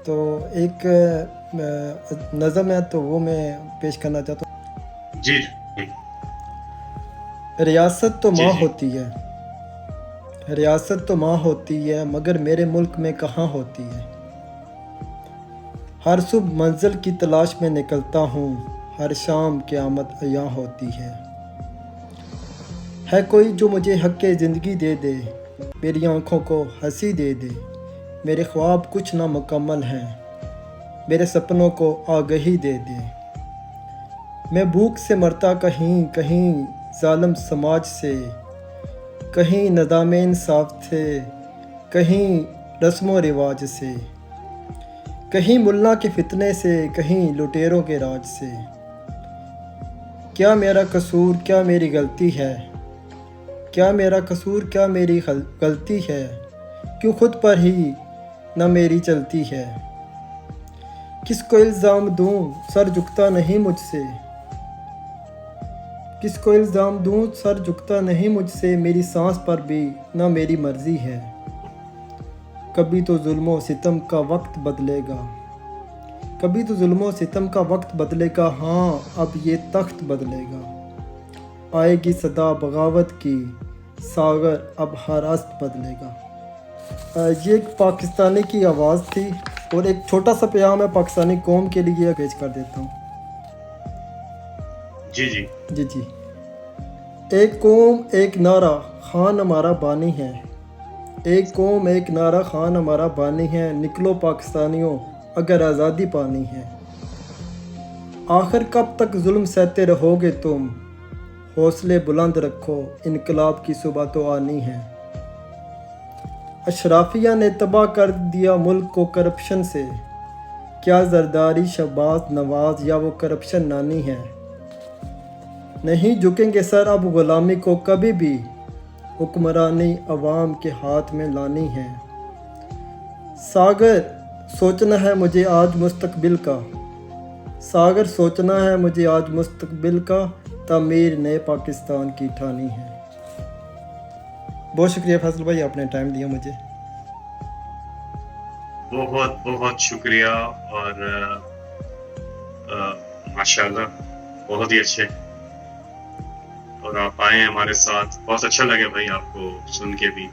तो एक नज़म है तो वो मैं पेश करना चाहता जी हूँ। रियासत तो जी माँ जी। होती है, रियासत तो माँ होती है, मगर मेरे मुल्क में कहाँ होती है। हर सुबह मंजिल की तलाश में निकलता हूँ, हर शाम क़यामत अयां होती है कोई जो मुझे हक़ ज़िंदगी दे दे, मेरी आँखों को हंसी दे दे। मेरे ख्वाब कुछ ना मुकम्मल हैं, मेरे सपनों को आगही दे दे। मैं भूख से मरता कहीं कहीं ज़ालिम समाज से, कहीं निज़ाम इंसाफ से, कहीं रस्मो रिवाज से, कहीं मुल्ला के फितने से, कहीं लुटेरों के राज से। क्या मेरा कसूर, क्या मेरी गलती है, क्या मेरा कसूर, क्या मेरी गलती है, क्यों खुद पर ही न मेरी चलती है। किसको इल्ज़ाम दूँ, सर झुकता नहीं मुझसे, किसको इल्ज़ाम दूँ, सर झुकता नहीं मुझसे। मेरी सांस पर भी ना मेरी मर्ज़ी है। कभी तो जुल्मों सितम का वक्त बदलेगा, कभी तो जुल्मों सितम का वक्त बदलेगा। हाँ, अब ये तख्त बदलेगा। आएगी सदा बगावत की, सागर अब हर अस्त बदलेगा। ये एक पाकिस्तानी की आवाज़ थी और एक छोटा सा प्याम है पाकिस्तानी कौम के लिए पेश कर देता हूँ। जी जी। जी जी। एक कौम एक नारा, खान हमारा बानी है। एक कौम एक नारा, खान हमारा बानी है। निकलो पाकिस्तानियों, अगर आज़ादी पानी है। आखिर कब तक जुल्म सहते रहोगे तुम, हौसले बुलंद रखो, इनकलाब की सुबह तो आनी है। अशराफिया ने तबाह कर दिया मुल्क को करप्शन से, क्या जरदारी शहबाज नवाज या वो करप्शन नानी है। नहीं झुकेंगे सर अब गुलामी को कभी भी, हुक्मरानी अवाम के हाथ में लानी है। सागर सोचना है मुझे आज मुस्तकबिल का, सागर सोचना है मुझे आज मुस्तकबिल का, तामीर नए पाकिस्तान की ठानी है। बहुत शुक्रिया फैसल भाई, आपने टाइम दिया मुझे। बहुत बहुत शुक्रिया। और माशाल्लाह, बहुत ही अच्छे। और आप आए हमारे साथ, बहुत अच्छा लगे भाई आपको सुन के भी।